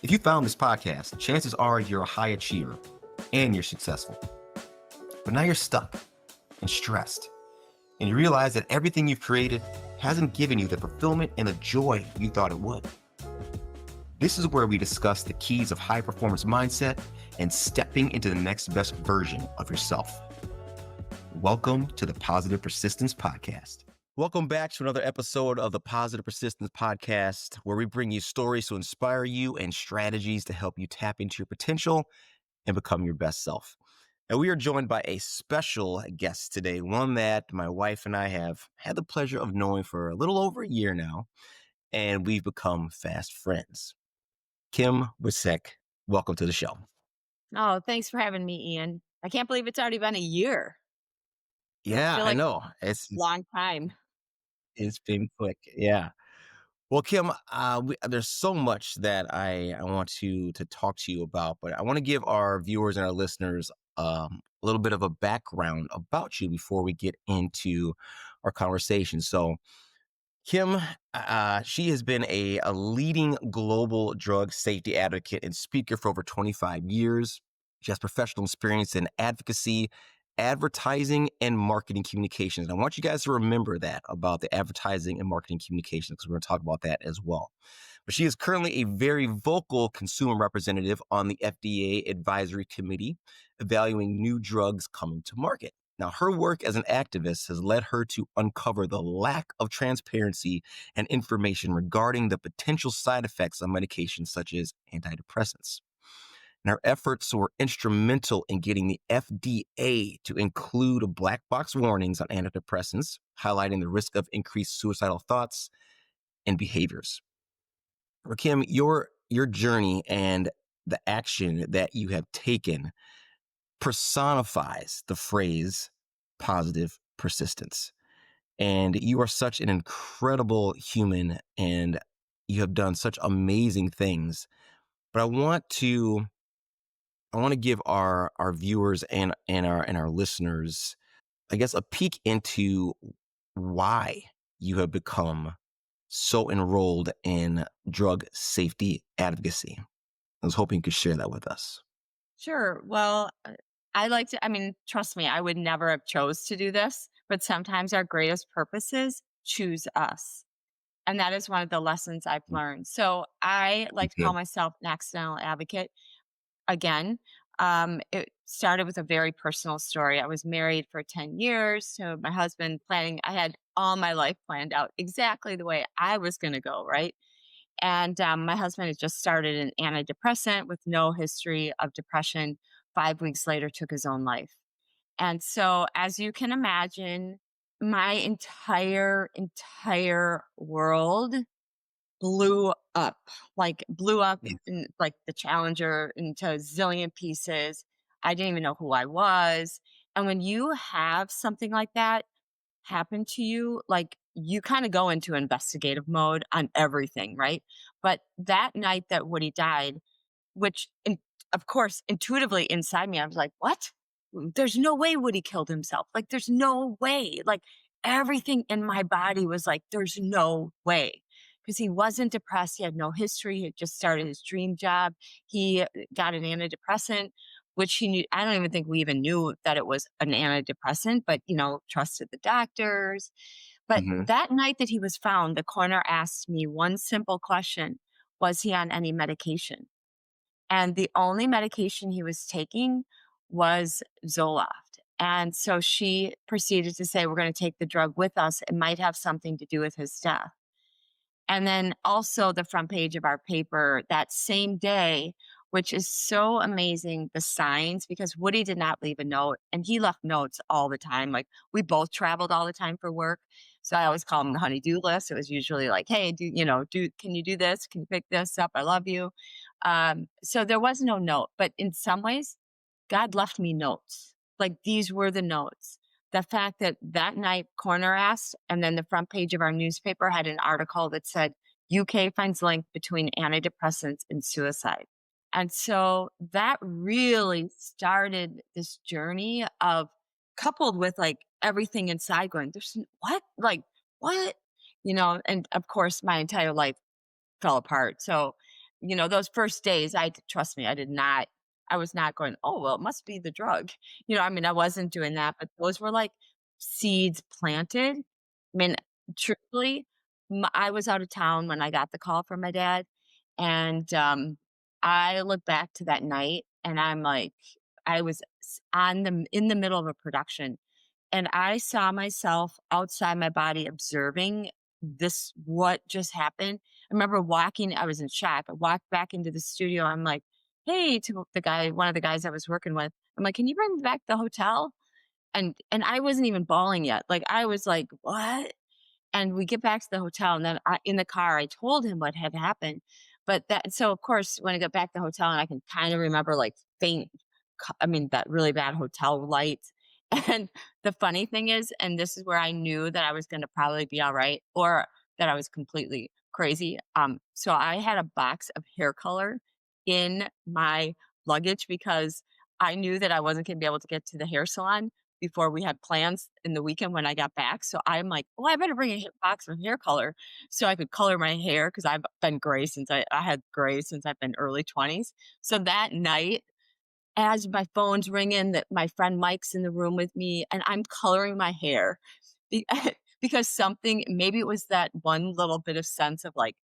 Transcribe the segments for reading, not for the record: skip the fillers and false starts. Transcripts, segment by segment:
If you found this podcast, chances are you're a high achiever and you're successful. But now you're stuck and stressed, and you realize that everything you've created hasn't given you the fulfillment and the joy you thought it would. This is where we discuss the keys of high performance mindset and stepping into the next best version of yourself. Welcome to the Positive Persistence Podcast. Welcome back to another episode of the Positive Persistence Podcast, where we bring you stories to inspire you and strategies to help you tap into your potential and become your best self. And we are joined by a special guest today, one that my wife and I have had the pleasure of knowing for a little over a year now, and we've become fast friends. Kim Witczak, welcome to the show. Oh, thanks for having me, Ian. I can't believe it's already been a year. Yeah, I feel I like know. a long time. It's been quick. Yeah. Well, Kim, there's so much that I want to talk to you about, but I want to give our viewers and our listeners a little bit of a background about you before we get into our conversation. So, Kim, she has been a leading global drug safety advocate and speaker for over 25 years. She has professional experience in advocacy, advertising, and marketing communications. And I want you guys to remember that about the advertising and marketing communications, because we're going to talk about that as well. But she is currently a very vocal consumer representative on the FDA advisory committee, evaluating new drugs coming to market. Now, her work as an activist has led her to uncover the lack of transparency and information regarding the potential side effects of medications such as antidepressants. And her efforts were instrumental in getting the FDA to include black box warnings on antidepressants, highlighting the risk of increased suicidal thoughts and behaviors. For Kim, your journey and the action that you have taken personifies the phrase positive persistence. And you are such an incredible human, and you have done such amazing things. But I want to give our viewers and our listeners, I guess, a peek into why you have become so enrolled in drug safety advocacy. I was hoping you could share that with us. Sure. Well, trust me, I would never have chose to do this, but sometimes our greatest purposes choose us. And that is one of the lessons I've learned. So I like to Okay. call myself an accidental advocate. Again, it started with a very personal story. I was married for 10 years to my husband, I had all my life planned out exactly the way I was going to go, right? And my husband had just started an antidepressant with no history of depression. 5 weeks later, took his own life. And so, as you can imagine, my entire world blew up Yeah. in like the Challenger into a zillion pieces. I didn't even know who I was. And when you have something like that happen to you, like you kind of go into investigative mode on everything, right? But that night that Woody died, of course, intuitively inside me, I was like, what? There's no way Woody killed himself. Like, there's no way. Like, everything in my body was like, there's no way. Because he wasn't depressed. He had no history. He had just started his dream job. He got an antidepressant, which he knew. I don't even think we even knew that it was an antidepressant, but, trusted the doctors. But Mhm. that night that he was found, the coroner asked me one simple question: was he on any medication? And the only medication he was taking was Zoloft. And so she proceeded to say, we're going to take the drug with us. It might have something to do with his death. And then also the front page of our paper that same day, which is so amazing, the signs, because Woody did not leave a note and he left notes all the time. Like, we both traveled all the time for work. So I always call him the honey-do list. It was usually like, hey, can you do this? Can you pick this up? I love you. So there was no note, but in some ways, God left me notes. Like, these were the notes. The fact that that night coroner asked, and then the front page of our newspaper had an article that said, UK finds link between antidepressants and suicide. And so that really started this journey of, coupled with like everything inside going, what? Like, what? And of course, my entire life fell apart. So those first days, trust me, I was not going, "Oh, well, it must be the drug." I mean, I wasn't doing that, but those were like seeds planted. I mean, truthfully, I was out of town when I got the call from my dad, and I look back to that night, and I'm like, I was in the middle of a production, and I saw myself outside my body observing this what just happened. I remember walking, I was in shock. I walked back into the studio. I'm like, "Hey," to one of the guys I was working with. I'm like, "Can you bring me back to the hotel?" And I wasn't even bawling yet. Like I was like, "What?" And we get back to the hotel, and then in the car, I told him what had happened. But so of course, when I got back to the hotel, and I can kind of remember like faint, I mean, that really bad hotel light. And the funny thing is, and this is where I knew that I was going to probably be all right, or that I was completely crazy. So I had a box of hair color in my luggage because I knew that I wasn't going to be able to get to the hair salon before we had plans in the weekend when I got back. So I'm like, "Oh, I better bring a box of hair color so I could color my hair," because I've been gray since I had gray since I've been early 20s. So that night, as my phone's ringing, that my friend Mike's in the room with me, and I'm coloring my hair be- because something, maybe it was that one little bit of sense of like,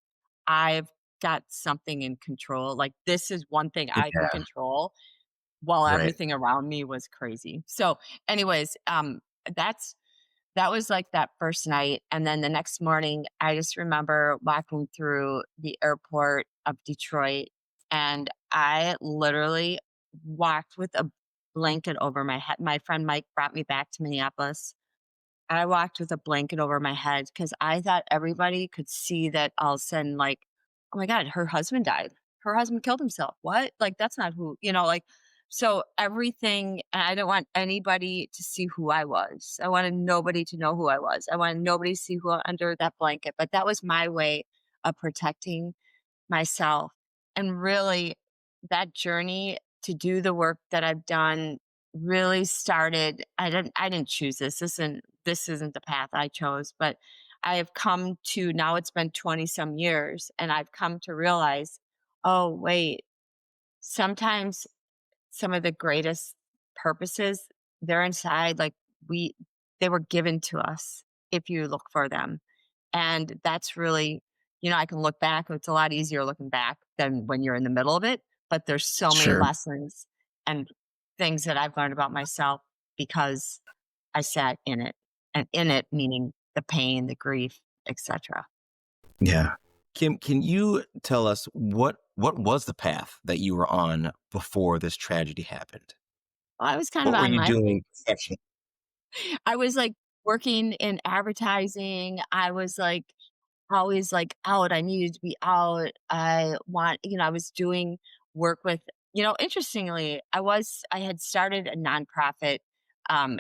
I've got something in control. Like, this is one thing I can Yeah. control while Right. everything around me was crazy. So, anyways, that's that was like that first night. And then the next morning, I just remember walking through the airport of Detroit, and I literally walked with a blanket over my head. My friend Mike brought me back to Minneapolis. I walked with a blanket over my head because I thought everybody could see that all of a sudden, like, "Oh my God, her husband died. Her husband killed himself. What? Like, that's not who, like, so everything, and I don't want anybody to see who I was. I wanted nobody to know who I was. I wanted nobody to see who under that blanket. But that was my way of protecting myself. And really, that journey to do the work that I've done really started. I didn't choose this. This isn't the path I chose, but I have come to, now it's been 20 some years, and I've come to realize, oh wait, sometimes some of the greatest purposes, they're inside, like, we they were given to us if you look for them. And that's really, I can look back. It's a lot easier looking back than when you're in the middle of it. But there's so many Sure. lessons and things that I've learned about myself because I sat in it. And in it meaning the pain, the grief, etc. Yeah. Kim, can you tell us what was the path that you were on before this tragedy happened? Well, I was kind of What were on you my doing professionally? I was like working in advertising. I was like always like out. I needed to be out. I was doing work with, interestingly, I had started a nonprofit,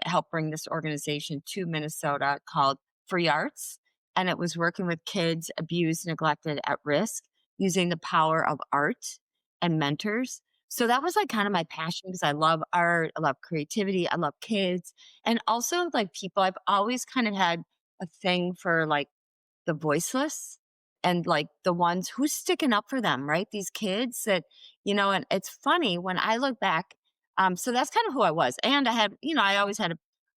help bring this organization to Minnesota called Free Arts. And it was working with kids abused, neglected, at risk using the power of art and mentors. So that was like kind of my passion because I love art, I love creativity, I love kids, and also like people. I've always kind of had a thing for like the voiceless and like the ones who's sticking up for them, right? These kids that, and it's funny when I look back. So that's kind of who I was. And I had, I always had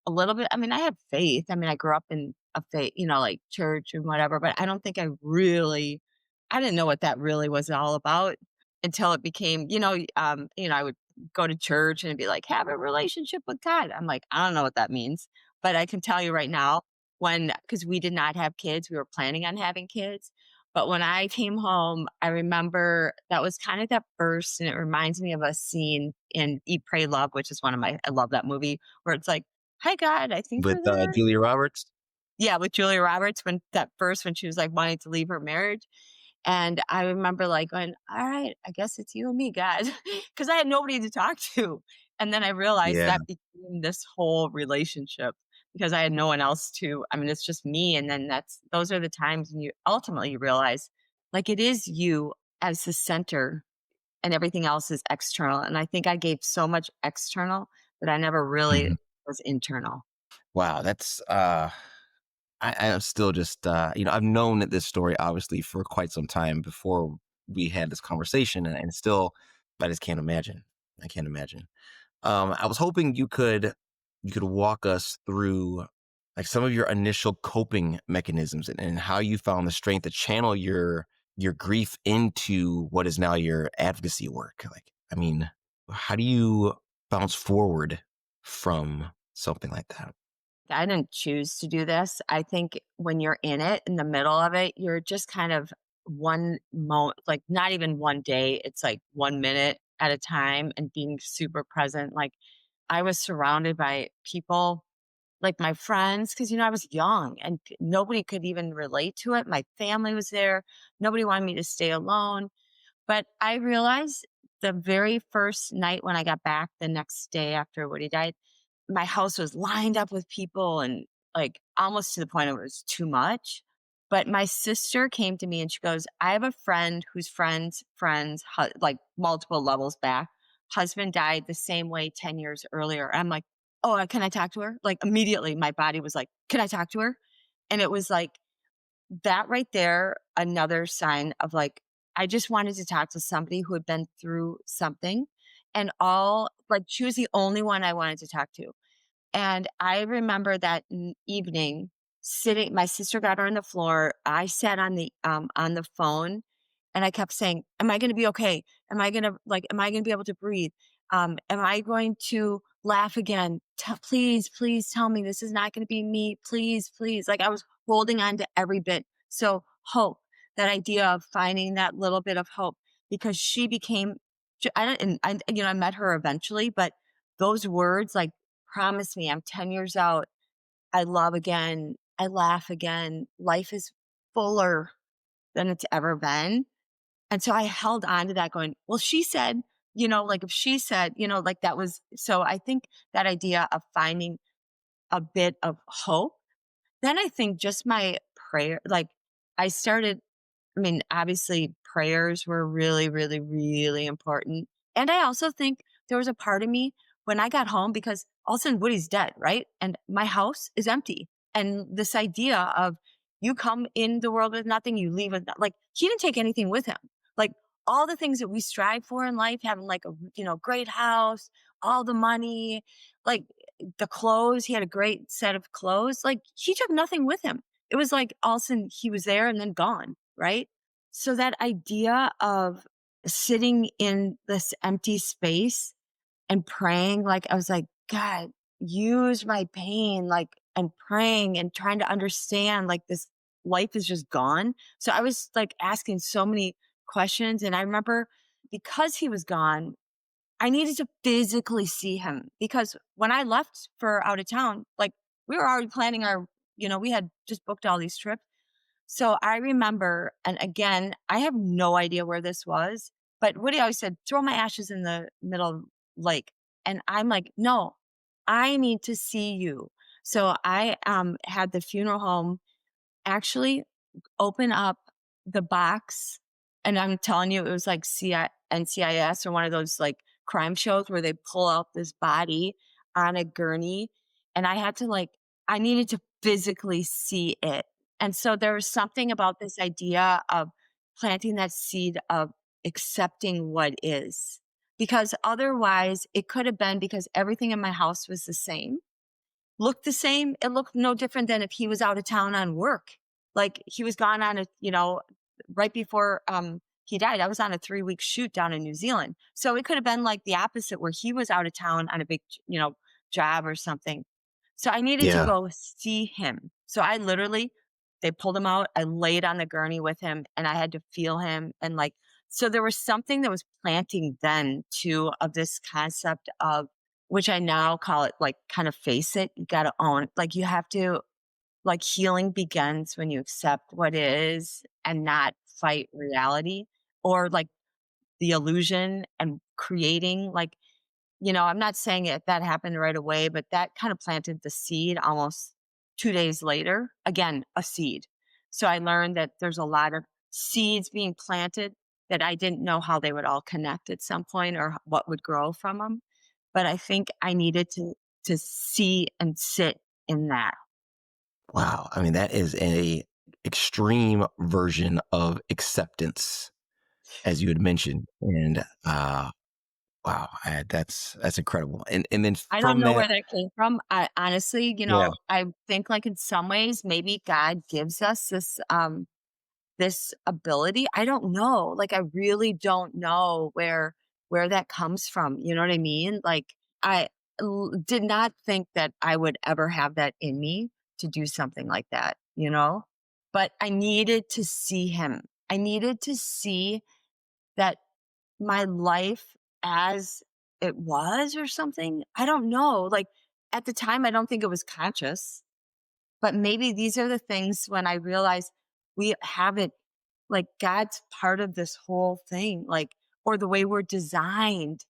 a little bit, I mean, I had faith. I mean, I grew up in a faith, like church and whatever, but I don't think I didn't know what that really was all about until it became, I would go to church and it'd be like, have a relationship with God. I'm like, I don't know what that means. But I can tell you right now, because we did not have kids, we were planning on having kids. But when I came home, I remember that was kind of that burst, and it reminds me of a scene in Eat, Pray, Love, which is I love that movie, where it's like, "Hi, God, I think With you're there." Julia Roberts? Yeah, with Julia Roberts, when she was like wanting to leave her marriage. And I remember like going, "All right, I guess it's you and me, God," because I had nobody to talk to. And then I realized Yeah. that became this whole relationship because I had no one else to. I mean, it's just me. And then those are the times when you ultimately realize, like, it is you as the center, and everything else is external. And I think I gave so much external that I never really Mhm. was internal. Wow, that's I am still just I've known this story obviously for quite some time before we had this conversation, and still, I just can't imagine. I can't imagine. I was hoping you could walk us through like some of your initial coping mechanisms, and how you found the strength to channel your grief into what is now your advocacy work. Like, I mean, how do you bounce forward from something like that? I didn't choose to do this. I think when you're in it, in the middle of it, you're just kind of one moment, like not even one day, it's like 1 minute at a time and being super present. Like I was surrounded by people, like my friends, because, I was young and nobody could even relate to it. My family was there. Nobody wanted me to stay alone. But I realized the very first night when I got back the next day after Woody died, my house was lined up with people and like almost to the point where it was too much. But my sister came to me and she goes, I have a friend whose friends, like multiple levels back, husband died the same way 10 years earlier. I'm like, oh, can I talk to her? Like immediately my body was like, can I talk to her? And it was like that right there, another sign of like, I just wanted to talk to somebody who had been through something and all like she was the only one I wanted to talk to. And I remember that evening sitting, my sister got her on the floor. I sat on the phone and I kept saying, am I going to be okay? Am I going to be able to breathe? Am I going to laugh again? Please, please tell me this is not going to be me. Please, please. Like I was holding on to every bit. So hope, that idea of finding that little bit of hope because she became, I don't, and I met her eventually, but those words like, promise me I'm 10 years out. I love again. I laugh again. Life is fuller than it's ever been. And so I held on to that going, well, she said, like if she said, like that was, so I think that idea of finding a bit of hope, then I think just my prayer, like I started, I mean, obviously prayers were really, really, really important. And I also think there was a part of me when I got home because all of a sudden Woody's dead, right? And my house is empty. And this idea of you come in the world with nothing, you leave with like he didn't take anything with him. Like all the things that we strive for in life, having like a great house, all the money, like the clothes, he had a great set of clothes. Like he took nothing with him. It was like all of a sudden he was there and then gone, right? So that idea of sitting in this empty space and praying, like I was like, God, use my pain, like and praying and trying to understand like this life is just gone. So I was like asking so many questions. And I remember because he was gone, I needed to physically see him because when I left for out of town, like we were already planning we had just booked all these trips. So I remember, and again, I have no idea where this was, but Woody always said, throw my ashes in the middle lake. And I'm like, no, I need to see you. So I had the funeral home actually open up the box, and I'm telling you, it was like NCIS or one of those like crime shows where they pull out this body on a gurney. And I needed to physically see it. And so there was something about this idea of planting that seed of accepting what is. Because otherwise, it could have been because everything in my house was the same looked the same. It looked no different than if he was out of town on work. Like he was gone on right before he died. I was on a 3-week shoot down in New Zealand. So it could have been like the opposite where he was out of town on a big, job or something. So I needed to Yeah. go see him. So I literally, they pulled him out. I laid on the gurney with him and I had to feel him. And like, so there was something that was planting then too of this concept of which I now call it like kind of face it. You got to own it. Like you have to, like healing begins when you accept what is and not fight reality or like the illusion and creating I'm not saying that happened right away, but that kind of planted the seed almost 2 days later. Again, a seed. So I learned that there's a lot of seeds being planted that I didn't know how they would all connect at some point or what would grow from them. But I think I needed to see and sit in that. Wow. I mean, that is a extreme version of acceptance. as you had mentioned, and, wow, that's incredible, and then I don't from know that where that came from. I honestly, yeah, I think like in some ways maybe God gives us this ability. I don't know. Like I really don't know where that comes from. You know what I mean? Like I did not think that I would ever have that in me to do something like that, you know? But I needed to see him. I needed to see that my life as it was or something. I don't know. Like at the time I don't think it was conscious, but maybe these are the things when I realize we have it, like God's part of this whole thing, like, or the way we're designed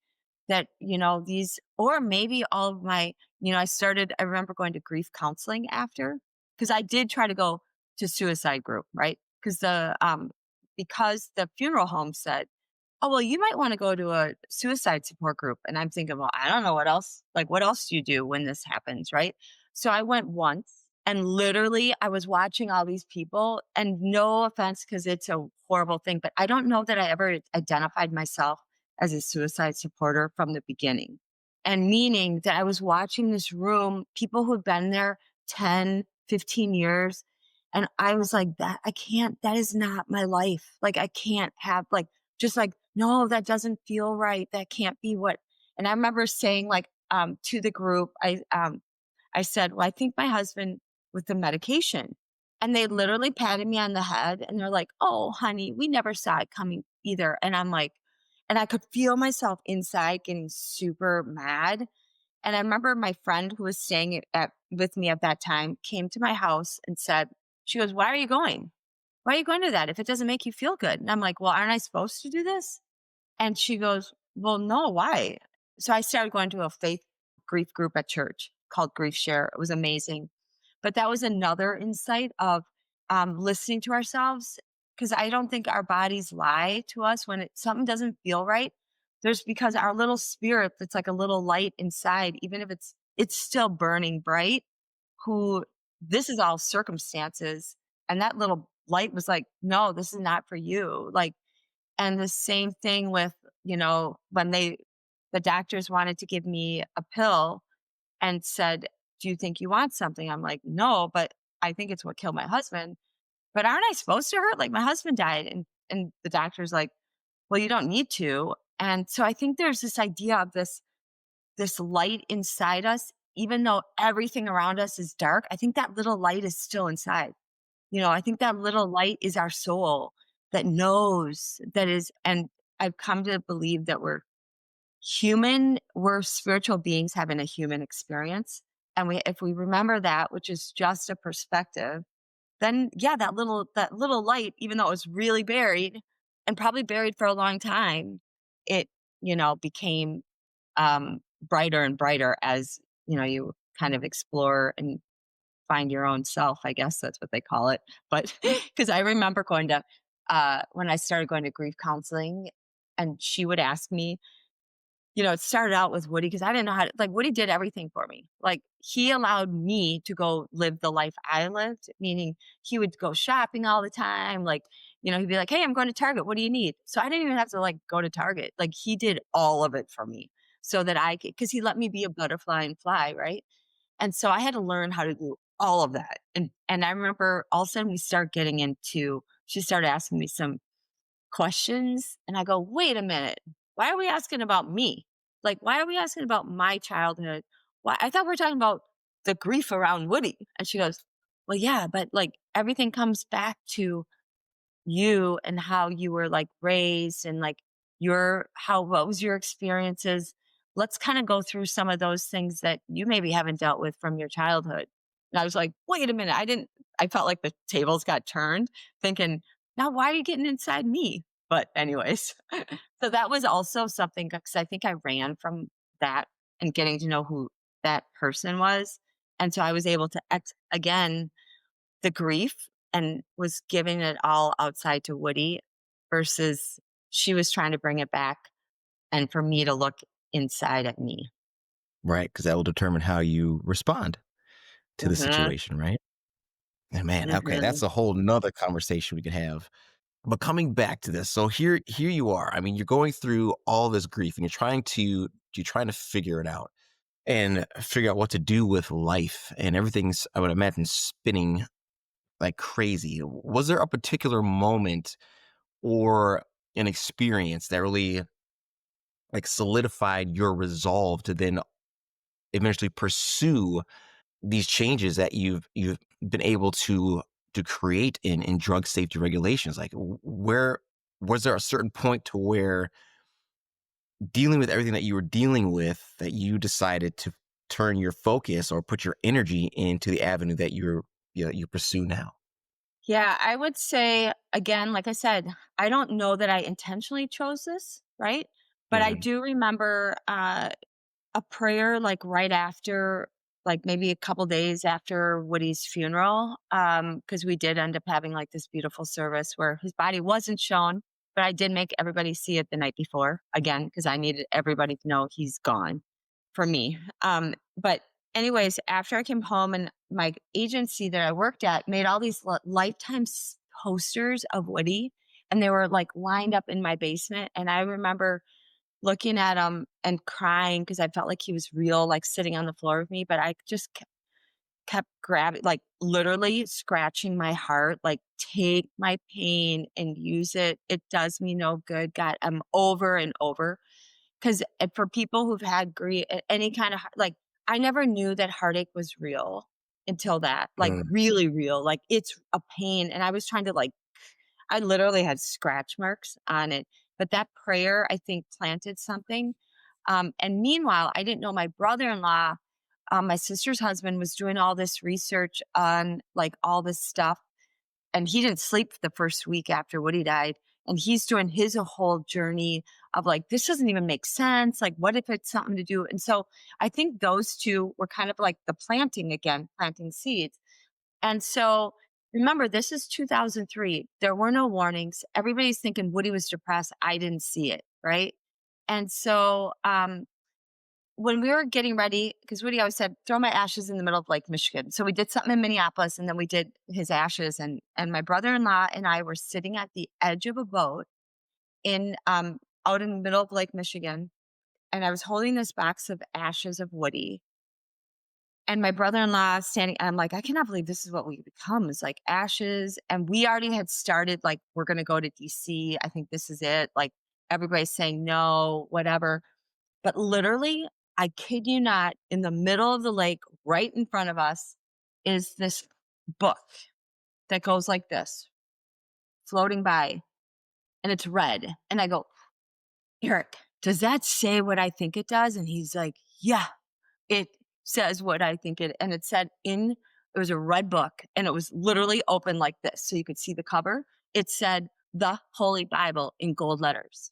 that, these, or maybe all of my, I remember going to grief counseling after, because I did try to go to suicide group, right? Because the funeral home said, oh, well, you might want to go to a suicide support group. And I'm thinking, well, I don't know what else. Like, what else do you do when this happens? Right. So I went once and literally I was watching all these people, and no offense, because it's a horrible thing, but I don't know that I ever identified myself as a suicide supporter from the beginning. And meaning that I was watching this room, people who'd been there 10, 15 years. And I was like, that I can't, that is not my life. Like, I can't have, like, just like, no, that doesn't feel right. That can't be what. And I remember saying, like, to the group, I said, well, I think my husband with the medication. And they literally patted me on the head and they're like, oh, honey, we never saw it coming either. And I'm like, and I could feel myself inside getting super mad. And I remember my friend who was staying with me at that time came to my house and said, she goes, why are you going? Why are you going to that if it doesn't make you feel good? And I'm like, well, aren't I supposed to do this? And she goes, well, no, why? So I started going to a faith grief group at church called Grief Share. It was amazing. But that was another insight of listening to ourselves, because I don't think our bodies lie to us when something doesn't feel right. There's because our little spirit that's like a little light inside, even if it's still burning bright, who this is all circumstances. And that little light was like, no, this is not for you. Like, and the same thing with, when the doctors wanted to give me a pill and said, do you think you want something? I'm like, no, but I think it's what killed my husband. But aren't I supposed to hurt? Like my husband died. And the doctor's like, well, you don't need to. And so I think there's this idea of this light inside us, even though everything around us is dark. I think that little light is still inside. I think that little light is our soul that knows that is, and I've come to believe that we're spiritual beings having a human experience. And if we remember that, which is just a perspective, then yeah, that little light, even though it was really buried and probably buried for a long time, it, became brighter and brighter as, you kind of explore and find your own self, I guess that's what they call it. But because I remember when I started going to grief counseling, and she would ask me, it started out with Woody because I didn't know how to, like, Woody did everything for me. Like, he allowed me to go live the life I lived, meaning he would go shopping all the time. Like, he'd be like, hey, I'm going to Target. What do you need? So I didn't even have to like go to Target. Like, he did all of it for me so that I could, because he let me be a butterfly and fly. Right. And so I had to learn how to do all of that. And I remember all of a sudden she started asking me some questions. And I go, wait a minute. Why are we asking about me? Like, why are we asking about my childhood? Why? I thought we were talking about the grief around Woody. And she goes, well, yeah, but like everything comes back to you and how you were like raised and like what was your experiences. Let's kind of go through some of those things that you maybe haven't dealt with from your childhood. And I was like, wait a minute. I felt like the tables got turned, thinking, now why are you getting inside me? But anyways, so that was also something, because I think I ran from that and getting to know who that person was. And so I was able to again, the grief, and was giving it all outside to Woody versus she was trying to bring it back and for me to look inside at me. right, because that will determine how you respond to the Mhm, situation, right? And man, okay, that's mhm. a whole nother conversation we could have. But coming back to this, so here you are. I mean, you're going through all this grief and you're trying to figure it out and figure out what to do with life, and everything's, I would imagine, spinning like crazy. Was there a particular moment or an experience that really like solidified your resolve to then eventually pursue these changes that you've been able to create in drug safety regulations? Like, where was there a certain point to where dealing with everything that you were dealing with, that you decided to turn your focus or put your energy into the avenue that you pursue now? Yeah, I would say, again, like I said, I don't know that I intentionally chose this, right? But I Mhm. do remember a prayer like right after, like maybe a couple days after Woody's funeral, because we did end up having like this beautiful service where his body wasn't shown, but I did make everybody see it the night before again because I needed everybody to know he's gone for me. But anyways, after I came home and my agency that I worked at made all these lifetime posters of Woody, and they were like lined up in my basement. And I remember looking at him and crying because I felt like he was real, like sitting on the floor with me. But I just kept grabbing, like literally scratching my heart, like, take my pain and use it. It does me no good. God, I'm over and over. Because for people who've had grief, any kind of like, I never knew that heartache was real until that, like Mm, really real. Like it's a pain. And I was trying to like, I literally had scratch marks on it. But that prayer, I think, planted something. And meanwhile, I didn't know my brother in law, my sister's husband, was doing all this research on like all this stuff, and he didn't sleep the first week after Woody died. And he's doing his whole journey of like, this doesn't even make sense. Like, what if it's something to do? And so I think those two were kind of like the planting again, planting seeds. And so remember, this is 2003. There were no warnings. Everybody's thinking Woody was depressed. I didn't see it. Right. And so, when we were getting ready, because Woody always said, throw my ashes in the middle of Lake Michigan. So we did something in Minneapolis and then we did his ashes. And my brother in law and I were sitting at the edge of a boat in out in the middle of Lake Michigan. And I was holding this box of ashes of Woody. And my brother in law standing, and I'm like, I cannot believe this is what we become. It's like ashes. And we already had started, like, we're going to go to DC. I think this is it. Like, everybody's saying no, whatever. But literally, I kid you not, in the middle of the lake, right in front of us, is this book that goes like this, floating by, and it's red. And I go, Eric, does that say what I think it does? And he's like, yeah, it says what I think it, and it said it was a red book and it was literally open like this. So you could see the cover. It said the Holy Bible in gold letters.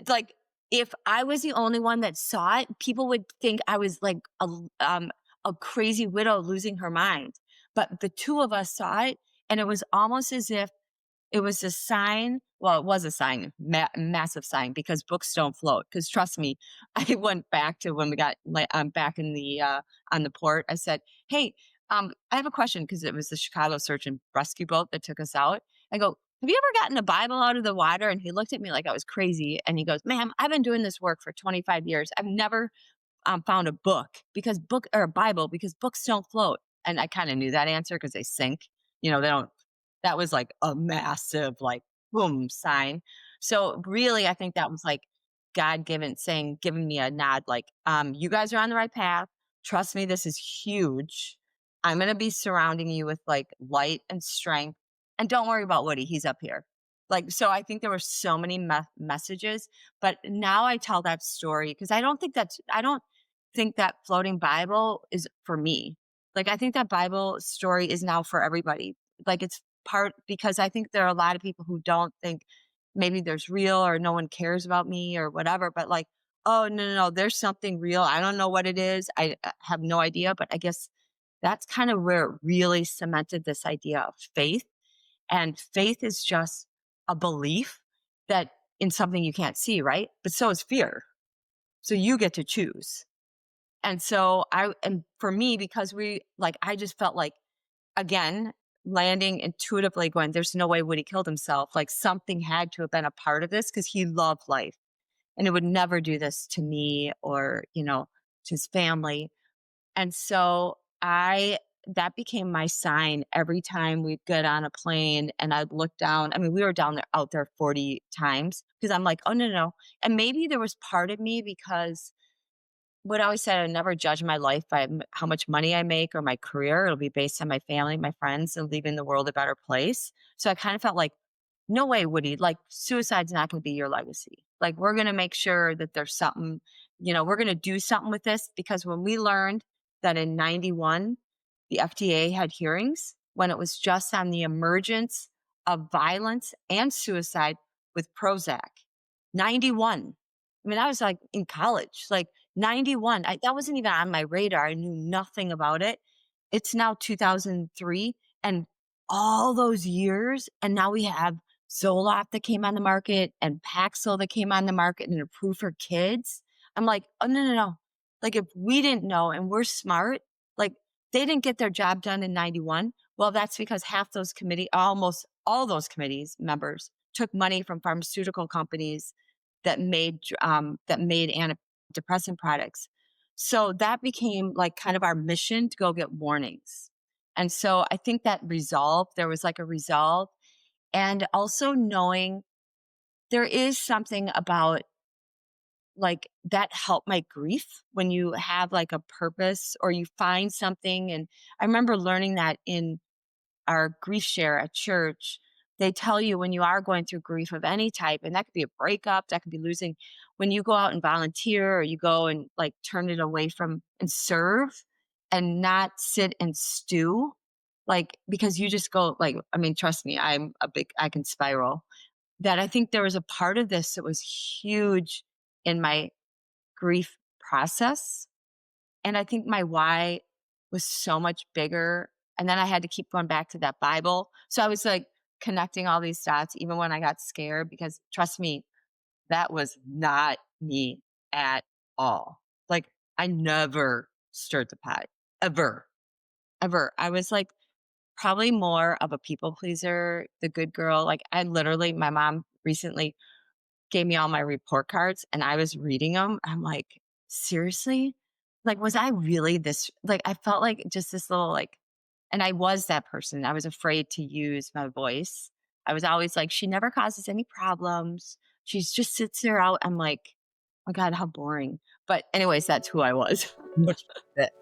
Like, if I was the only one that saw it, people would think I was like a crazy widow losing her mind. But the two of us saw it, and it was almost as if it was a sign. Well, it was a sign, massive sign, because books don't float. Because trust me, I went back to when we got back in the on the port. I said, "Hey, I have a question," because it was the Chicago search and rescue boat that took us out. I go, "Have you ever gotten a Bible out of the water?" And he looked at me like I was crazy, and he goes, "Ma'am, I've been doing this work for 25 years. I've never found a book because book or a Bible because books don't float." And I kind of knew that answer because they sink. They don't. That was like a massive, like, boom sign. So really, I think that was like God given saying, giving me a nod, like, you guys are on the right path. Trust me, this is huge. I'm going to be surrounding you with like light and strength. And don't worry about Woody. He's up here. Like, so I think there were so many messages, but now I tell that story because I don't think that floating Bible is for me. Like, I think that Bible story is now for everybody. Like, it's part because I think there are a lot of people who don't think maybe there's real or no one cares about me or whatever, but like, oh, no, no, no, there's something real. I don't know what it is. I have no idea, but I guess that's kind of where it really cemented this idea of faith. And faith is just a belief that in something you can't see, right? But so is fear. So you get to choose. And so and for me, because I just felt like, again, landing intuitively going, there's no way Woody killed himself. Like something had to have been a part of this because he loved life and it would never do this to me or, to his family. And so that became my sign every time we'd get on a plane and I'd look down. I mean, we were out there 40 times because I'm like, oh, no, no, no. And maybe there was part of me because what I always said, I never judge my life by how much money I make or my career. It'll be based on my family, my friends, and leaving the world a better place. So I kind of felt like, no way, Woody, like suicide's not going to be your legacy. Like we're going to make sure that there's something, we're going to do something with this because when we learned that in 91, the FDA had hearings when it was just on the emergence of violence and suicide with Prozac. 91. I mean, I was like in college, like 91. That wasn't even on my radar. I knew nothing about it. It's now 2003 and all those years. And now we have Zoloft that came on the market and Paxil that came on the market and approved for kids. I'm like, oh, no, no, no. Like if we didn't know and we're smart, like they didn't get their job done in 91. Well, that's because half those almost all those committees members took money from pharmaceutical companies that made antidepressant products. So that became like kind of our mission to go get warnings. And so I think that there was like a resolve and also knowing there is something about like that helped my grief when you have like a purpose or you find something. And I remember learning that in our grief share at church, they tell you when you are going through grief of any type, and that could be a breakup, that could be losing, when you go out and volunteer or you go and like turn it away from and serve and not sit and stew, like because you just go like, I mean, trust me, I can spiral. That I think there was a part of this that was huge in my grief process and I think my why was so much bigger. And then I had to keep going back to that Bible. So I was like connecting all these dots, even when I got scared, because trust me, that was not me at all. Like I never stirred the pot ever, ever. I was like probably more of a people pleaser, the good girl. Like my mom recently gave me all my report cards and I was reading them. I'm like, seriously? Like, was I really this? Like, I felt like just this little, like, and I was that person. I was afraid to use my voice. I was always like, she never causes any problems. She just sits there out. I'm like, oh my God, how boring. But, anyways, that's who I was. Much that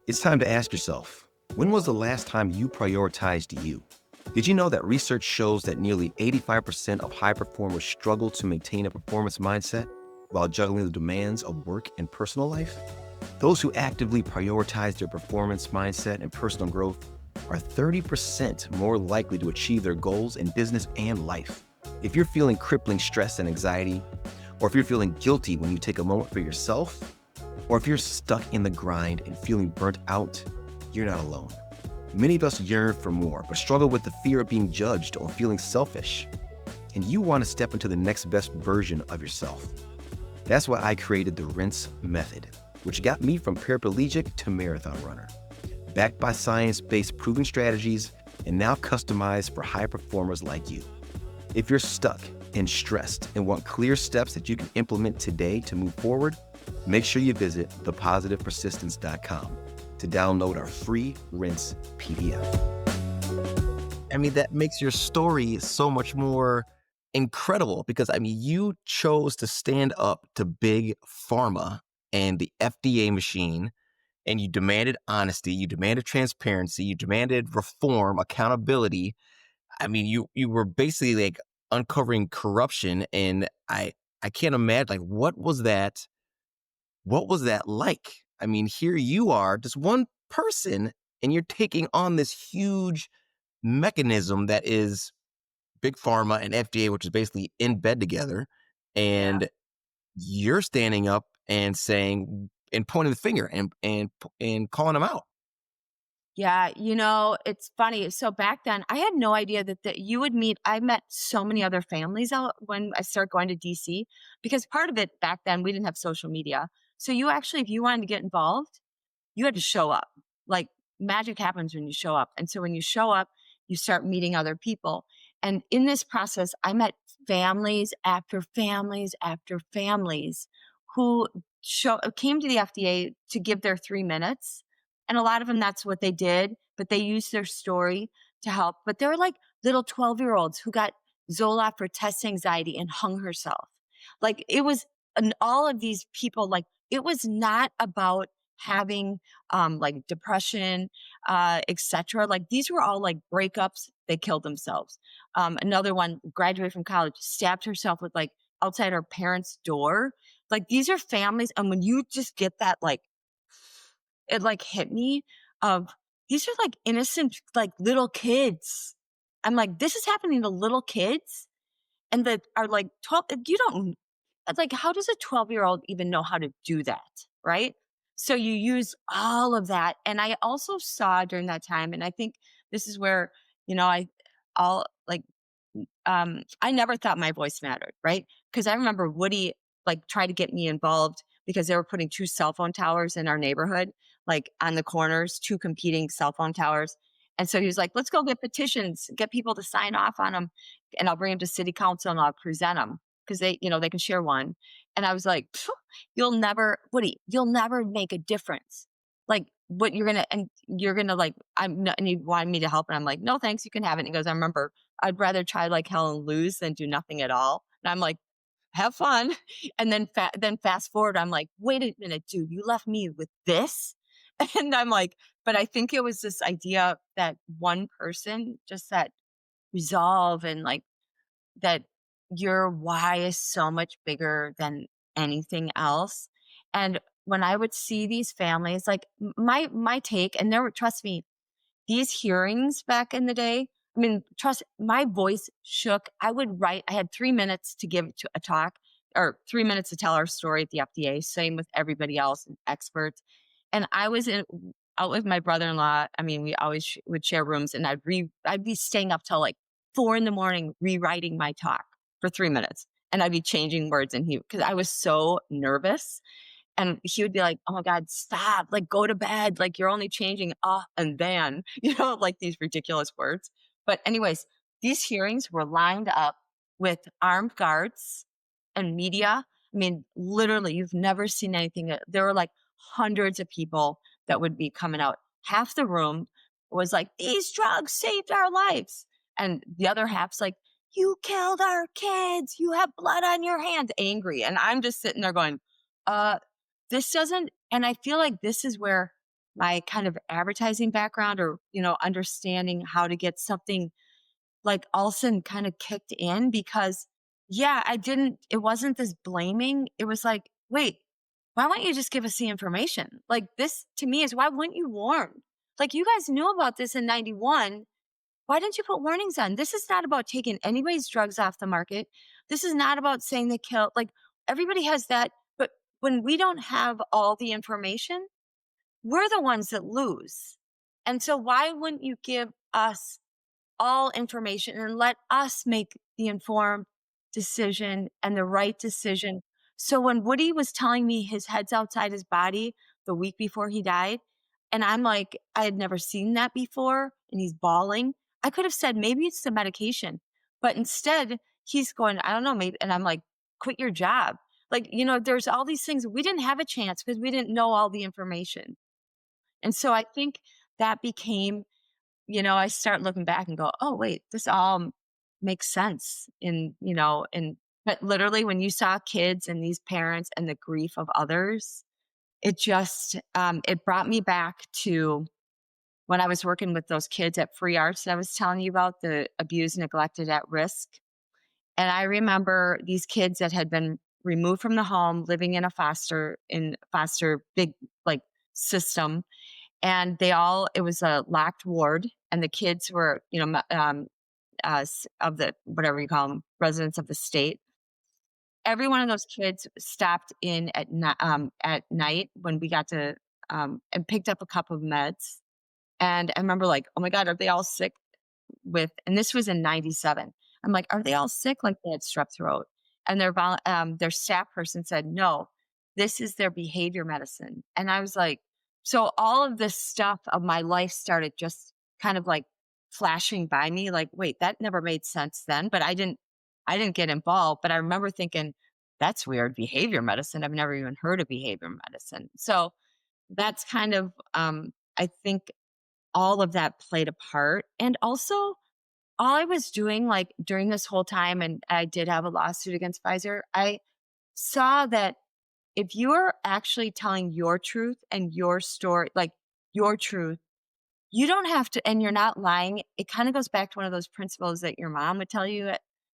It's time to ask yourself, when was the last time you prioritized you? Did you know that research shows that nearly 85% of high performers struggle to maintain a performance mindset while juggling the demands of work and personal life? Those who actively prioritize their performance mindset and personal growth are 30% more likely to achieve their goals in business and life. If you're feeling crippling stress and anxiety, or if you're feeling guilty when you take a moment for yourself, or if you're stuck in the grind and feeling burnt out, you're not alone. Many of us yearn for more, but struggle with the fear of being judged or feeling selfish. And you want to step into the next best version of yourself. That's why I created the Rinse Method, which got me from paraplegic to marathon runner. Backed by science-based proven strategies and now customized for high performers like you. If you're stuck and stressed and want clear steps that you can implement today to move forward, make sure you visit thepositivepersistence.com to download our free Rinse PDF. I mean, that makes your story so much more incredible because I mean, you chose to stand up to Big Pharma and the FDA machine, and you demanded honesty, you demanded transparency, you demanded reform, accountability. I mean, you were basically like uncovering corruption, and I can't imagine like what was that like? I mean, here you are, just one person, and you're taking on this huge mechanism that is Big Pharma and FDA, which is basically in bed together. Yeah. And you're standing up and saying and pointing the finger and calling them out. Yeah, it's funny. So back then, I had no idea that you would meet. I met so many other families out when I started going to DC because part of it back then, we didn't have social media. So you actually, if you wanted to get involved, you had to show up. Like magic happens when you show up. And so when you show up, you start meeting other people. And in this process, I met families after families after families who came to the FDA to give their 3 minutes. And a lot of them, that's what they did, but they used their story to help. But they were like little 12-year-olds who got Zoloft for test anxiety and hung herself. Like it was, and all of these people, like it was not about having like depression, etc. Like these were all like breakups. They killed themselves. Another one graduated from college, stabbed herself with like outside her parents' door. Like these are families, and when you just get that, like it like hit me of these are like innocent like little kids. I'm like, this is happening to little kids and that are like 12. You don't like, how does a 12-year-old even know how to do that? Right. So you use all of that. And I also saw during that time, and I think this is where, all like, I never thought my voice mattered. Right. Cause I remember Woody like tried to get me involved because they were putting two cell phone towers in our neighborhood, like on the corners, two competing cell phone towers. And so he was like, let's go get petitions, get people to sign off on them. And I'll bring them to city council and I'll present them because they can share one. And I was like, Woody, you'll never make a difference. Like what you're going to like, I'm not, and he wanted me to help. And I'm like, no, thanks. You can have it. And he goes, I remember I'd rather try like hell and lose than do nothing at all. And I'm like, have fun. And then fast forward, I'm like, wait a minute, dude, you left me with this. And I'm like, but I think it was this idea that one person, just that resolve and like that your why is so much bigger than anything else. And when I would see these families, like my take, and there were, trust me, these hearings back in the day, I mean, trust my voice shook. I had 3 minutes to give to a talk or 3 minutes to tell our story at the FDA, same with everybody else and experts. And I was out with my brother-in-law. I mean, we always would share rooms and I'd be staying up till like 4 a.m. rewriting my talk for 3 minutes. And I'd be changing words because I was so nervous. And he would be like, oh my God, stop, like go to bed. Like you're only changing and then, like these ridiculous words. But anyways, these hearings were lined up with armed guards and media. I mean, literally, you've never seen anything. There were like hundreds of people that would be coming out. Half the room was like, these drugs saved our lives. And the other half's like, you killed our kids. You have blood on your hands, angry. And I'm just sitting there going, this doesn't, and I feel like this is where my kind of advertising background or, understanding how to get something like all of a sudden kind of kicked in because it wasn't this blaming. It was like, wait, why won't you just give us the information? Like this to me is why wouldn't you warn? Like you guys knew about this in 91. Why didn't you put warnings on? This is not about taking anybody's drugs off the market. This is not about saying they kill, like everybody has that. But when we don't have all the information, we're the ones that lose. And so why wouldn't you give us all information and let us make the informed decision and the right decision? So when Woody was telling me his head's outside his body the week before he died, and I'm like, I had never seen that before, and he's bawling. I could have said, maybe it's the medication. But instead, he's going, I don't know, maybe. And I'm like, quit your job. Like, there's all these things. We didn't have a chance because we didn't know all the information. And so I think that became, I start looking back and go, oh, wait, this all makes sense but literally when you saw kids and these parents and the grief of others, it just, it brought me back to when I was working with those kids at Free Arts that I was telling you about, the abused, neglected, at risk. And I remember these kids that had been removed from the home, living in a foster big like system. And it was a locked ward and the kids were, of the, whatever you call them, residents of the state. Every one of those kids stopped in at night when we got to, and picked up a cup of meds. And I remember like, oh my God, are they all sick and this was in 97. I'm like, are they all sick? Like they had strep throat. And their staff person said, no, this is their behavior medicine. And I was like, So all of this stuff of my life started just kind of like flashing by me like, wait, that never made sense then, but I didn't get involved, but I remember thinking that's weird behavior medicine. I've never even heard of behavior medicine. So that's kind of I think all of that played a part. And also all I was doing like during this whole time, and I did have a lawsuit against Pfizer, I saw that if you're actually telling your truth and your story, like your truth, you don't have to, and you're not lying. It kind of goes back to one of those principles that your mom would tell you.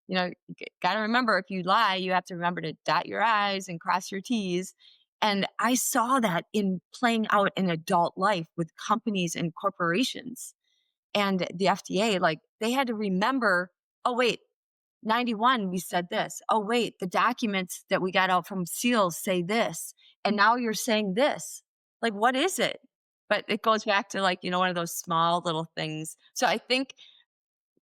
Got to remember if you lie, you have to remember to dot your I's and cross your T's. And I saw that in playing out in adult life with companies and corporations and the FDA. Like they had to remember, oh, wait, 91, we said this. Oh, wait, the documents that we got out from SEALs say this. And now you're saying this. Like, what is it? But it goes back to like, one of those small little things. So I think,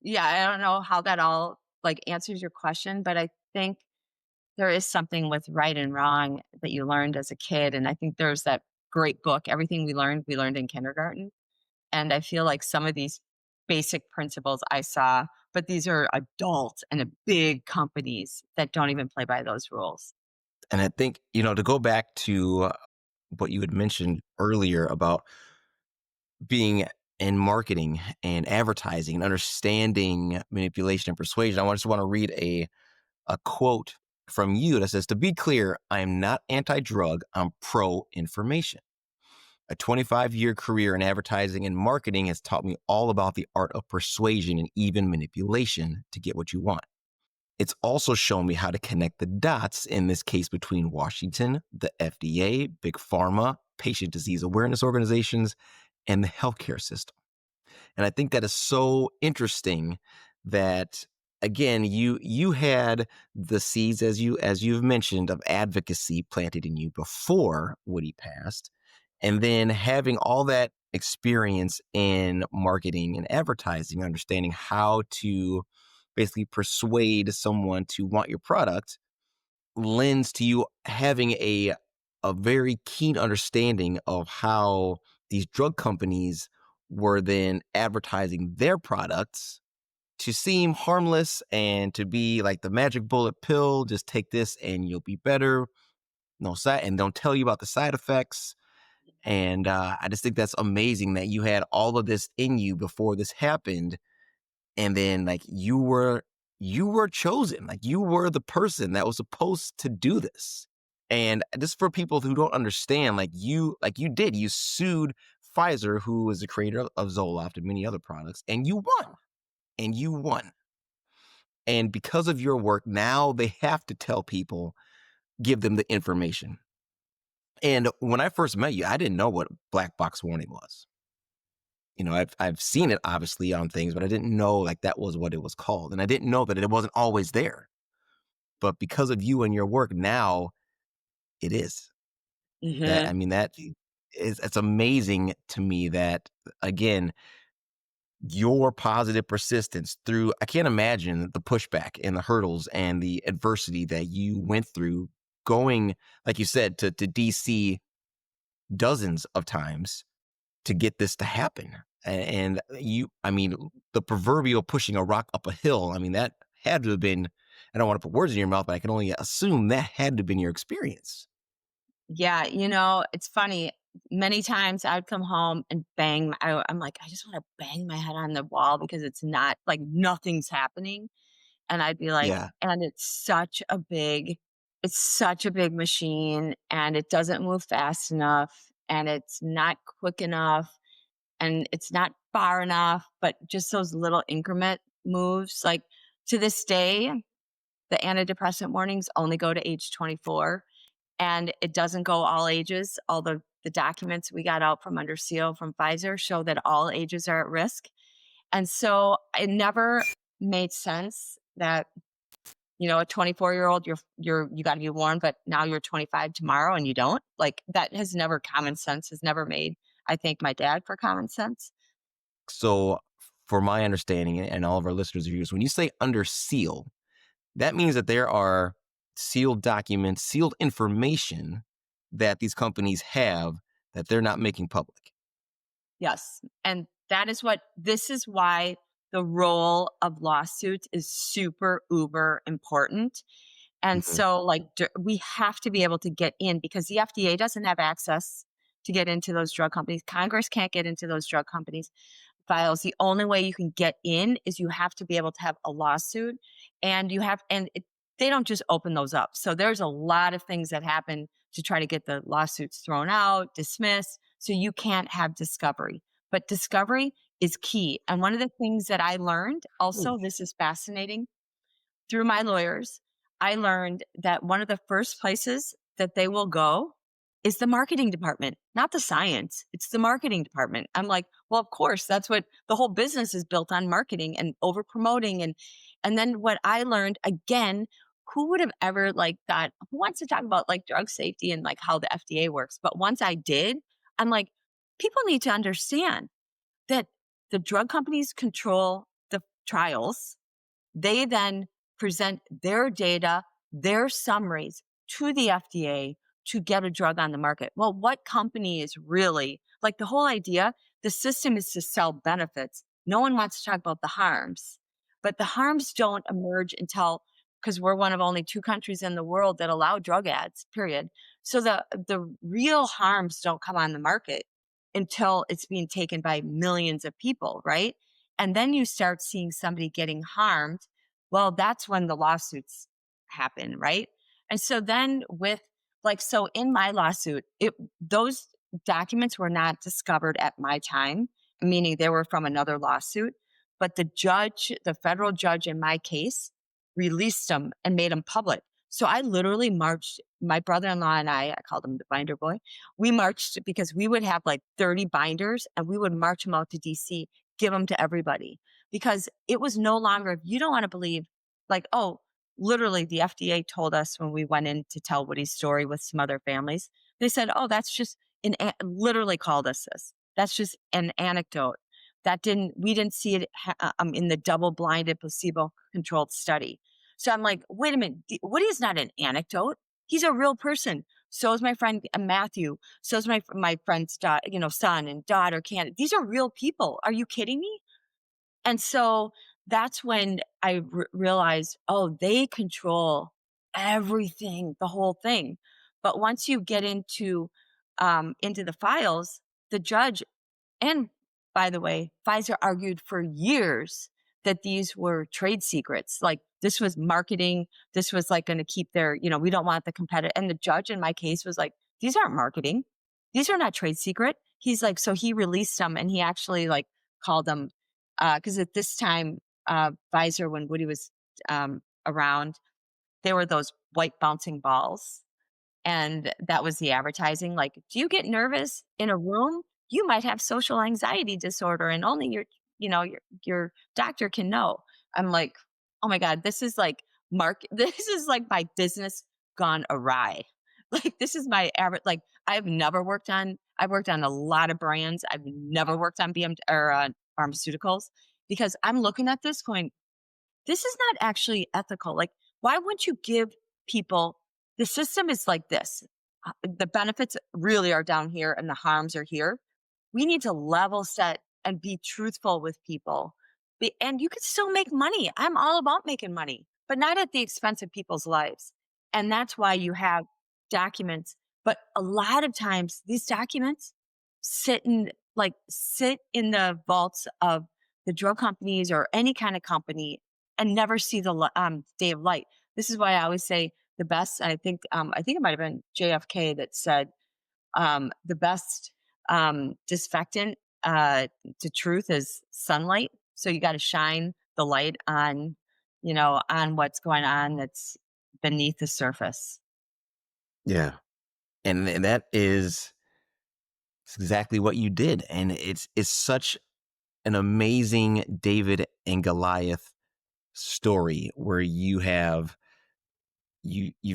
yeah, I don't know how that all like answers your question, but I think there is something with right and wrong that you learned as a kid. And I think there's that great book, Everything We Learned in Kindergarten. And I feel like some of these basic principles I saw, but these are adults and big companies that don't even play by those rules. And I think, to go back to what you had mentioned earlier about being in marketing and advertising and understanding manipulation and persuasion, I just want to read a quote from you that says, "To be clear, I am not anti-drug, I'm pro-information. A 25-year career in advertising and marketing has taught me all about the art of persuasion and even manipulation to get what you want. It's also shown me how to connect the dots, in this case between Washington, the FDA, Big Pharma, patient disease awareness organizations, and the healthcare system." And I think that is so interesting that, again, you had the seeds, as you've mentioned, of advocacy planted in you before Woody passed, and then having all that experience in marketing and advertising, understanding how to basically persuade someone to want your product, lends to you having a very keen understanding of how these drug companies were then advertising their products to seem harmless and to be like the magic bullet pill. Just take this and you'll be better. No side, and don't tell you about the side effects. And I just think that's amazing that you had all of this in you before this happened, and then like you were chosen, like you were the person that was supposed to do this. And just for people who don't understand, you sued Pfizer, who was the creator of Zoloft and many other products, and you won. And because of your work, now they have to tell people, give them the information. And when I first met you, I didn't know what black box warning was. I've seen it obviously on things, but I didn't know like that was what it was called. And I didn't know that it wasn't always there. But because of you and your work now, it is. That I Hmm. mean, it's amazing to me that, again, your positive persistence through, I can't imagine the pushback and the hurdles and the adversity that you went through going, like you said, to DC dozens of times to get this to happen. And I mean, the proverbial pushing a rock up a hill, I mean, that had to have been, I don't want to put words in your mouth, but I can only assume that had to have been your experience. Yeah, it's funny. Many times I'd come home and I'm like, I just want to bang my head on the wall because it's not like nothing's happening. And I'd be like, Yeah. and it's such a big machine and it doesn't move fast enough and it's not quick enough and it's not far enough, but just those little increment moves. Like to this day, the antidepressant warnings only go to age 24 and it doesn't go all ages. All the documents we got out from under seal from Pfizer show that all ages are at risk. And so it never made sense that a 24-year-old you got to be warned, but now you're 25 tomorrow and you don't. Like that has never common sense has never made. I thank my dad for common sense. So, for my understanding and all of our listeners' views, when you say under seal, that means that there are sealed documents, sealed information that these companies have that they're not making public. Yes. And this is why the role of lawsuits is super uber important. And Mhm. so, like, we have to be able to get in because the FDA doesn't have access to get into those drug companies. Congress can't get into those drug companies' files. The only way you can get in is you have to be able to have a lawsuit, and they don't just open those up. So there's a lot of things that happen to try to get the lawsuits thrown out, dismissed. So you can't have discovery, but discovery is key. And one of the things that I learned Ooh. also, this is fascinating through my lawyers, I learned that one of the first places that they will go is the marketing department, not the science. It's the marketing department. I'm like, well, of course, that's what the whole business is built on, marketing and over promoting. And then what I learned again, who would have ever like thought, who wants to talk about like drug safety and like how the FDA works? But once I did, I'm like, people need to understand that the drug companies control the trials. They then present their data, their summaries to the FDA to get a drug on the market. Well, what company is really like the whole idea? The system is to sell benefits. No one wants to talk about the harms, but the harms don't emerge until because we're one of only two countries in the world that allow drug ads, period. So the real harms don't come on the market until it's being taken by millions of people, right? And then you start seeing somebody getting harmed. Well, that's when the lawsuits happen, right? And so then so in my lawsuit, those documents were not discovered at my time, meaning they were from another lawsuit, but the federal judge in my case released them and made them public. So I literally marched, my brother-in-law and I called him the binder boy. We marched because we would have like 30 binders and we would march them out to DC, give them to everybody because it was no longer, if you don't want to believe, like, oh, literally the FDA told us when we went in to tell Woody's story with some other families, they said, oh, that's just literally called us this. That's just an anecdote. We didn't see it in the double blinded placebo controlled study. So I'm like, wait a minute, Woody is not an anecdote. He's a real person. So is my friend Matthew. So is my friend's son and daughter. These are real people. Are you kidding me? And so that's when I realized, oh, they control everything, the whole thing. But once you get into the files, the judge, and by the way, Pfizer argued for years that these were trade secrets. Like this was marketing. This was like going to keep we don't want the competitor. And the judge in my case was like, these aren't marketing. These are not trade secret. He's like, so he released them and he actually like called them, cause at this time, Pfizer, when Woody was, around, they were those white bouncing balls. And that was the advertising. Like, do you get nervous in a room? You might have social anxiety disorder and only your doctor can know. I'm like, oh my God, this is like this is like my business gone awry. Like this is my average, like I've worked on a lot of brands. I've never worked on pharmaceuticals because I'm looking at this going, this is not actually ethical. Like, why wouldn't you give people the system is like this? The benefits really are down here and the harms are here. We need to level set and be truthful with people. And you can still make money. I'm all about making money, but not at the expense of people's lives. And that's why you have documents. But a lot of times these documents sit in the vaults of the drug companies or any kind of company and never see the day of light. This is why I always say the best. I think it might have been JFK that said the best disinfectant to truth is sunlight. So you got to shine the light on, on what's going on that's beneath the surface. Yeah. And that is exactly what you did. And it's such an amazing David and Goliath story where you've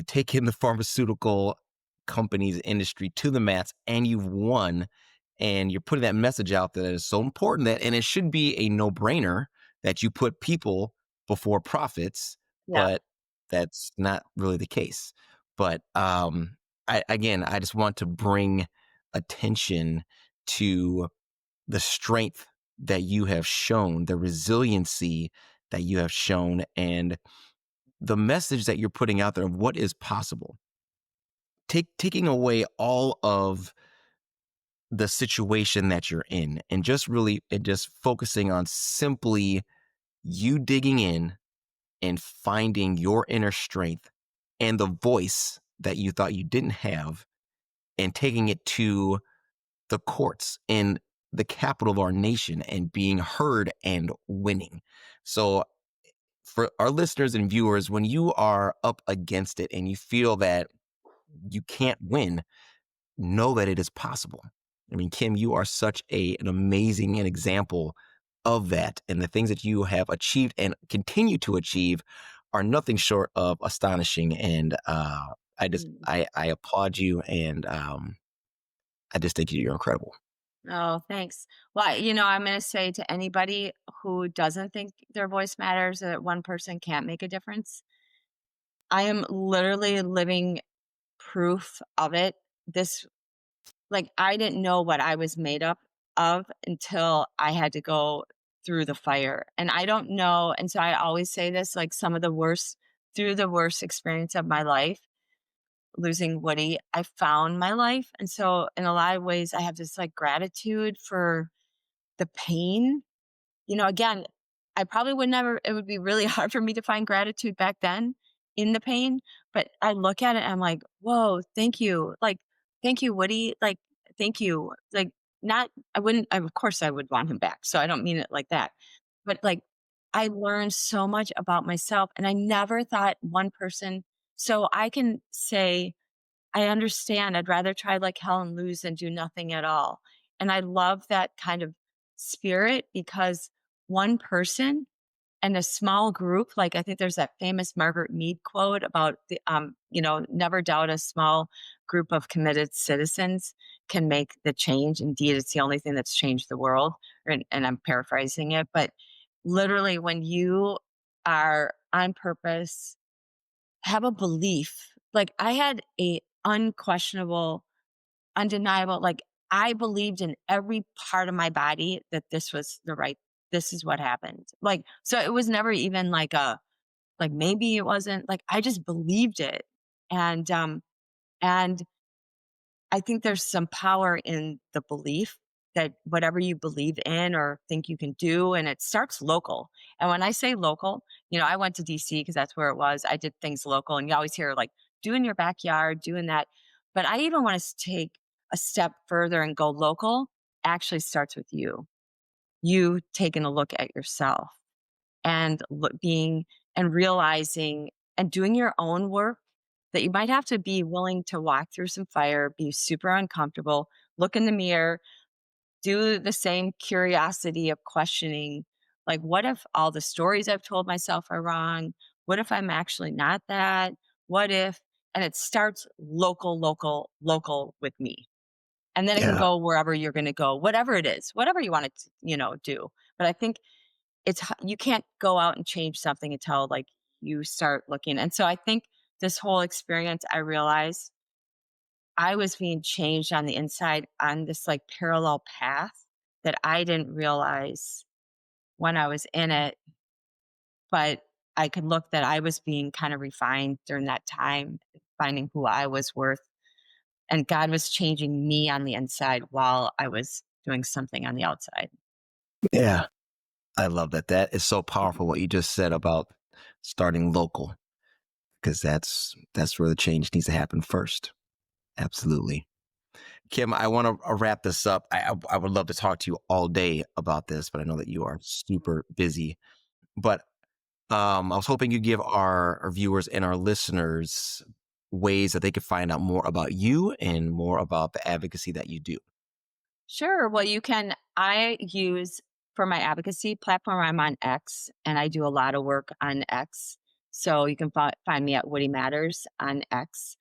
taken the pharmaceutical companies industry to the mats and you've won, and you're putting that message out that is so important, that and it should be a no-brainer that you put people before profits, Yeah. but that's not really the case. But I just want to bring attention to the strength that you have shown, the resiliency that you have shown, and the message that you're putting out there of what is possible. Taking away all of the situation that you're in and just really and just focusing on simply you digging in and finding your inner strength and the voice that you thought you didn't have and taking it to the courts in the capital of our nation and being heard and winning. So, for our listeners and viewers, when you are up against it and you feel that you can't win, know that it is possible. I mean, Kim, you are such an amazing an example of that. And the things that you have achieved and continue to achieve are nothing short of astonishing. And Mm. I applaud you and I just think you're incredible. Oh, thanks. Well, I'm going to say to anybody who doesn't think their voice matters, or that one person can't make a difference, I am literally living proof of it. This, like, I didn't know what I was made up of until I had to go through the fire. And I don't know. And so I always say this, like, through the worst experience of my life, losing Woody, I found my life. And so in a lot of ways, I have this like gratitude for the pain. Again, I probably would never, it would be really hard for me to find gratitude back then in the pain. But I look at it and I'm like, whoa, thank you. Like, thank you, Woody. Like, thank you. Like, not, I wouldn't, of course, I would want him back. So I don't mean it like that. But like, I learned so much about myself and I never thought one person. So I can say, I understand. I'd rather try like hell and lose than do nothing at all. And I love that kind of spirit because one person and a small group, like I think there's that famous Margaret Mead quote about never doubt a small group of committed citizens can make the change. Indeed, it's the only thing that's changed the world. And I'm paraphrasing it, but literally when you are on purpose, have a belief. Like I had a unquestionable, undeniable, like I believed in every part of my body that this is what happened. Like, so it was never even like maybe it wasn't like, I just believed it. And I think there's some power in the belief that whatever you believe in or think you can do, and it starts local. And when I say local, I went to DC because that's where it was. I did things local, and you always hear like do in your backyard, doing that. But I even want to take a step further and go local. Actually, starts with you. You taking a look at yourself and being and realizing and doing your own work that you might have to be willing to walk through some fire, be super uncomfortable, look in the mirror, do the same curiosity of questioning, like, what if all the stories I've told myself are wrong? What if I'm actually not that? What if? And it starts local, local, local with me. And then it can Yeah. go wherever you're going to go, whatever it is, whatever you want to, do. But I think you can't go out and change something until like you start looking. And so I think this whole experience, I realized I was being changed on the inside on this like parallel path that I didn't realize when I was in it, but I could look that I was being kind of refined during that time, finding who I was worth. And God was changing me on the inside while I was doing something on the outside. Yeah. I love that. That is so powerful Mhm. what you just said about starting local, because that's where the change needs to happen first. Absolutely. Kim, I want to wrap this up. I would love to talk to you all day about this, but I know that you are super busy. But I was hoping you'd give our viewers and our listeners ways that they could find out more about you and more about the advocacy that you do. Sure. Well, I use for my advocacy platform, I'm on X and I do a lot of work on X. So you can find me at Woody Matters on X.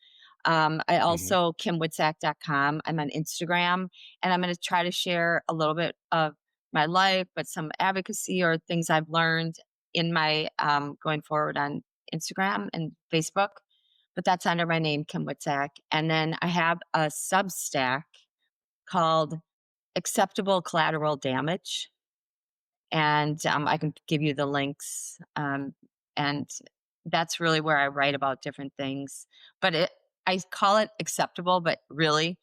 I Hmm. also, KimWitczak.com. I'm on Instagram and I'm going to try to share a little bit of my life, but some advocacy or things I've learned in my going forward on Instagram and Facebook. But that's under my name, Kim Witczak. And then I have a Substack called acceptable collateral damage. And I can give you the links. And that's really where I write about different things. But I call it acceptable, but really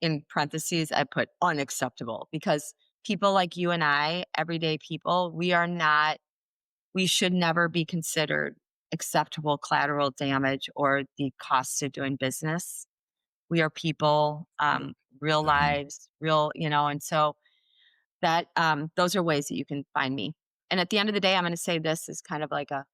in parentheses, I put unacceptable because people like you and I, everyday people, we should never be considered acceptable collateral damage or the cost of doing business. We are people, real Mhm. lives, and so that those are ways that you can find me. And at the end of the day, I'm going to say this is kind of like a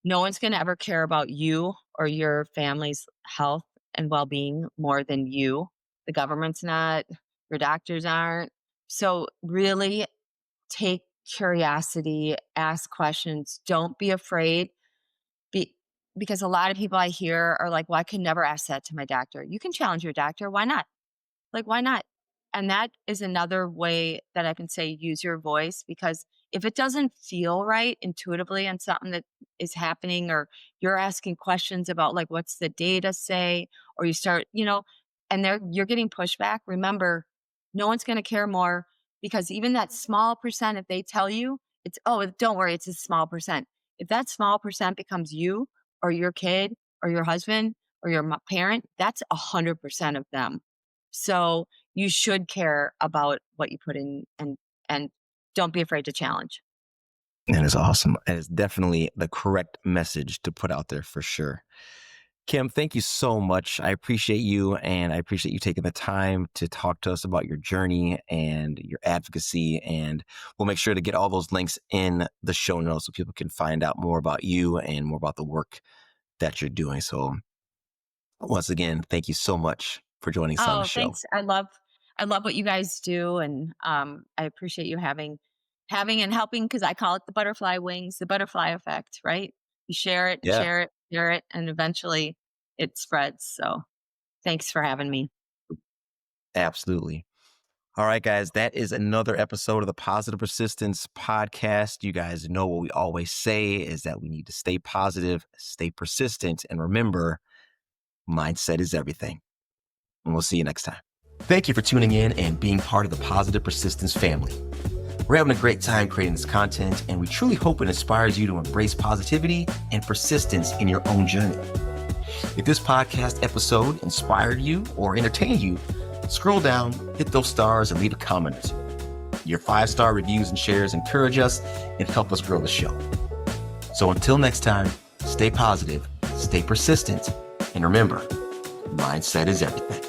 no one's going to ever care about you or your family's health and well-being more than you. The government's not, your doctors aren't. So really take curiosity, ask questions, don't be afraid. Be, because a lot of people I hear are like, well, I could never ask that to my doctor. You can challenge your doctor. Why not? Like, why not? And that is another way that I can say use your voice because if it doesn't feel right intuitively on something that is happening, or you're asking questions about like what's the data say, or you start, and you're getting pushback, remember, no one's gonna care more because even that small percent, if they tell you it's don't worry, it's a small percent. If that small percent becomes you or your kid or your husband or your parent, that's 100% of them. So you should care about what you put in and don't be afraid to challenge. That is awesome. And it's definitely the correct message to put out there for sure. Kim, thank you so much. I appreciate you and I appreciate you taking the time to talk to us about your journey and your advocacy. And we'll make sure to get all those links in the show notes so people can find out more about you and more about the work that you're doing. So once again, thank you so much for joining us on the Oh, show. thanks. I love what you guys do, and I appreciate you having and helping because I call it the butterfly wings, the butterfly effect, right? You share it, Yeah, share it, share it, and eventually it spreads. So thanks for having me. absolutely. All right, guys, that is another episode of the Positive Persistence podcast. You guys know what we always say is that we need to stay positive, stay persistent, and remember, mindset is everything. And we'll see you next time. Thank you for tuning in and being part of the Positive Persistence family. We're having a great time creating this content, and we truly hope it inspires you to embrace positivity and persistence in your own journey. If this podcast episode inspired you or entertained you, scroll down, hit those stars, and leave a comment or two. Your 5-star reviews and shares encourage us and help us grow the show. So until next time, stay positive, stay persistent, and remember, mindset is everything.